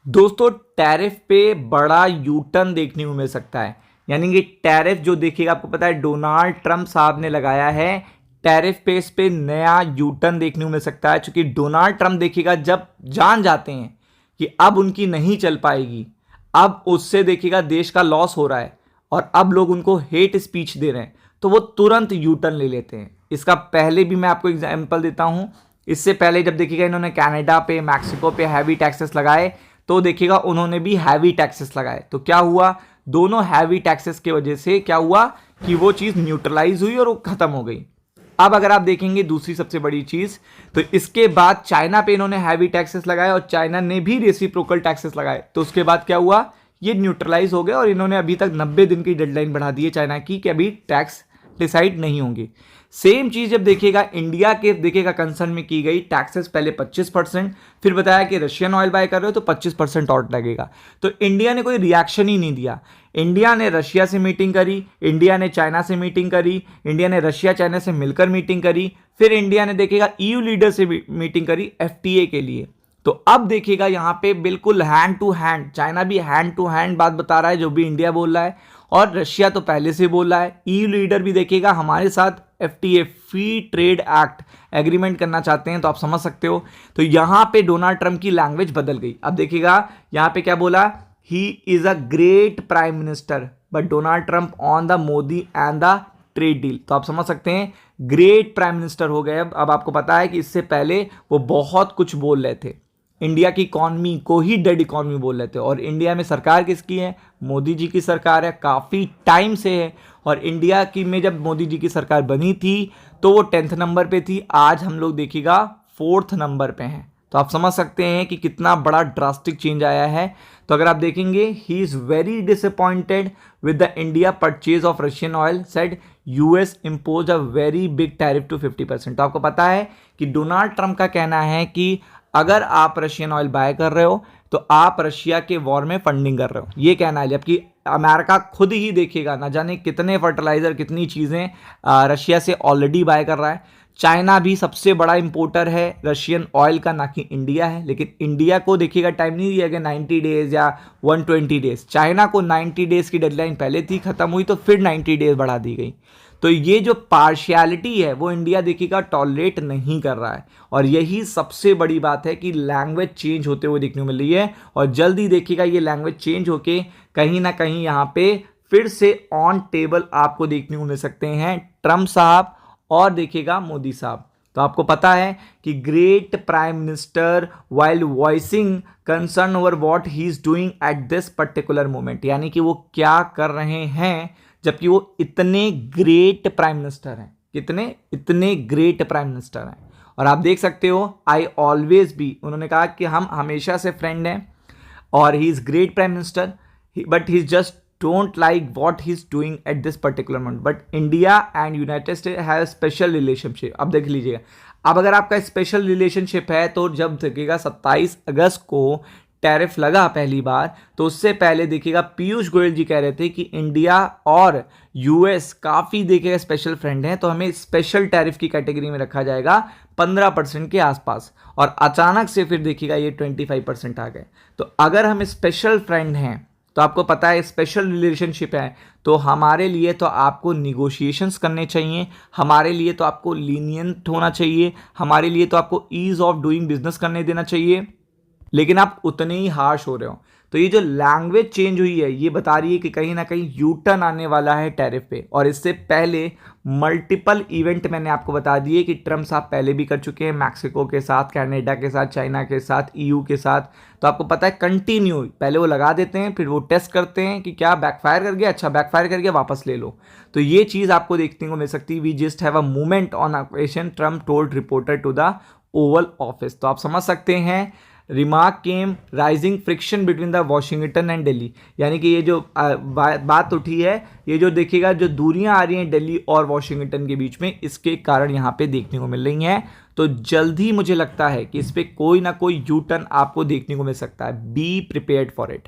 दोस्तों टैरिफ पे बड़ा यू टर्न देखने को मिल सकता है। यानी कि टैरिफ जो देखिएगा, आपको पता है डोनाल्ड ट्रंप साहब ने लगाया है, टैरिफ पे इस पे नया यू टर्न देखने को मिल सकता है। क्योंकि डोनाल्ड ट्रंप देखिएगा जब जान जाते हैं कि अब उनकी नहीं चल पाएगी, अब उससे देखिएगा देश का लॉस हो रहा है और अब लोग उनको हेट स्पीच दे रहे हैं, तो वो तुरंत यू टर्न ले लेते हैं। इसका पहले भी मैं आपको एग्जाम्पल देता हूं। इससे पहले जब देखिएगा इन्होंने कनाडा पे, मैक्सिको पे हैवी टैक्सेस लगाए, तो देखिएगा उन्होंने भी हैवी टैक्सेस लगाए। तो क्या हुआ, दोनों हैवी टैक्सेस की वजह से क्या हुआ कि वो चीज न्यूट्रलाइज हुई और वो खत्म हो गई। अब अगर आप देखेंगे दूसरी सबसे बड़ी चीज, तो इसके बाद चाइना पे इन्होंने हैवी टैक्सेस लगाए और चाइना ने भी रेसिप्रोकल टैक्सेस लगाए। तो उसके बाद क्या हुआ, ये न्यूट्रलाइज हो गए और इन्होंने अभी तक 90 दिन की डेडलाइन बढ़ा दी है चाइना की कि अभी टैक्स डिसाइड नहीं होंगे। सेम चीज जब देखिएगा इंडिया के देखिएगा कंसर्न में की गई, टैक्सेस पहले 25%, फिर बताया कि रशियन ऑयल बाय कर रहे हो तो 25% और लगेगा। तो इंडिया ने कोई रिएक्शन ही नहीं दिया। इंडिया ने रशिया से मीटिंग करी, इंडिया ने चाइना से मीटिंग करी, इंडिया ने रशिया चाइना से मिलकर मीटिंग करी, फिर इंडिया ने देखिएगा ईयू लीडर से मीटिंग करी एफटीए के लिए। तो अब देखिएगा यहां पे बिल्कुल हैंड टू हैंड, चाइना भी हैंड टू हैंड बात बता रहा है जो भी इंडिया बोल रहा है, और रशिया तो पहले से बोल रहा है। ईयू लीडर भी देखिएगा हमारे साथ FTA, free trade act agreement करना चाहते हैं। तो आप समझ सकते हो, तो यहां पे डोनाल्ड ट्रंप की लैंग्वेज बदल गई। अब देखिएगा यहां पे क्या बोला, he is a great prime minister but Donald Trump on the Modi and the trade deal. तो आप समझ सकते हैं ग्रेट प्राइम मिनिस्टर हो गए। अब आपको पता है कि इससे पहले वो बहुत कुछ बोल रहे थे, इंडिया की इकॉनमी को ही डेड इकॉनमी बोल रहे थे। और इंडिया में सरकार किसकी है, मोदी जी की सरकार है, काफ़ी टाइम से है। और इंडिया की में जब मोदी जी की सरकार बनी थी तो वो 10th नंबर पे थी, आज हम लोग देखिएगा 4th नंबर पे हैं। तो आप समझ सकते हैं कि कितना बड़ा ड्रास्टिक चेंज आया है। तो अगर आप देखेंगे, he is very disappointed with the India purchase of Russian oil, said US impose a very big tariff to 50%। तो आपको पता है कि डोनाल्ड ट्रंप का कहना है कि अगर आप रशियन ऑयल बाय कर रहे हो तो आप रशिया के वॉर में फंडिंग कर रहे हो, ये कहना है। जबकि अमेरिका खुद ही देखिएगा ना जाने कितने फर्टिलाइजर, कितनी चीज़ें रशिया से ऑलरेडी बाय कर रहा है। चाइना भी सबसे बड़ा इंपोर्टर है रशियन ऑयल का, ना कि इंडिया है। लेकिन इंडिया को देखिएगा टाइम नहीं दिया गया 90 डेज या 120 डेज। चाइना को 90 डेज की डेडलाइन पहले थी, खत्म हुई तो फिर 90 डेज बढ़ा दी गई। तो ये जो पार्शियलिटी है वो इंडिया देखिएगा टॉलरेट नहीं कर रहा है। और यही सबसे बड़ी बात है कि लैंग्वेज चेंज होते हुए देखने को मिल रही है। और जल्दी देखिएगा ये लैंग्वेज चेंज होके कहीं ना कहीं यहाँ पे फिर से ऑन टेबल आपको देखने को मिल सकते हैं ट्रंप साहब और देखिएगा मोदी साहब। तो आपको पता है कि great prime minister while voicing concern over what he is doing at this particular moment, यानी कि वो क्या कर रहे हैं, जबकि वो इतने ग्रेट प्राइम मिनिस्टर हैं। कितने, इतने ग्रेट प्राइम मिनिस्टर हैं। और आप देख सकते हो, आई ऑलवेज बी, उन्होंने कहा कि हम हमेशा से फ्रेंड हैं और he is great prime minister, but he just don't like what he is doing at this particular moment. But India and United state have special relationship. अब देख लीजिएगा, अब अगर आपका स्पेशल रिलेशनशिप है तो जब देखिएगा 27 अगस्त को टैरिफ लगा पहली बार, तो उससे पहले देखिएगा पीयूष गोयल जी कह रहे थे कि इंडिया और यूएस काफ़ी देखिएगा स्पेशल फ्रेंड हैं, तो हमें स्पेशल टैरिफ की कैटेगरी में रखा जाएगा 15% के आसपास। और अचानक से फिर देखिएगा ये 25% आ गए। तो अगर हम स्पेशल फ्रेंड हैं, तो आपको पता है स्पेशल रिलेशनशिप है, तो हमारे लिए तो आपको निगोशिएशंस करने चाहिए, हमारे लिए तो आपको लीनियंट होना चाहिए, हमारे लिए तो आपको ईज ऑफ डूइंग बिजनेस करने देना चाहिए। लेकिन आप उतने ही हार्श हो रहे हो। तो ये जो लैंग्वेज चेंज हुई है ये बता रही है कि कहीं ना कहीं यू टर्न आने वाला है टैरिफ पे। और इससे पहले मल्टीपल इवेंट मैंने आपको बता दिए कि ट्रंप साहब पहले भी कर चुके हैं, मैक्सिको के साथ, कनाडा के साथ, चाइना के साथ, ईयू के साथ। तो आपको पता है कंटिन्यू, पहले वो लगा देते हैं, फिर वो टेस्ट करते हैं कि क्या बैकफायर कर गया, अच्छा बैकफायर कर गया, वापस ले लो। तो ये चीज़ आपको देखने को मिल सकती है। We just have a movement on a question, Trump told reporter to the Oval Office. तो आप समझ सकते हैं, remark came rising friction between the Washington and Delhi, यानी कि ये जो बात उठी है, ये जो देखिएगा जो दूरियां आ रही हैं दिल्ली और वॉशिंगटन के बीच में, इसके कारण यहाँ पे देखने को मिल रही हैं। तो जल्द ही मुझे लगता है कि इस पर कोई ना कोई यू टर्न आपको देखने को मिल सकता है। Be prepared for it.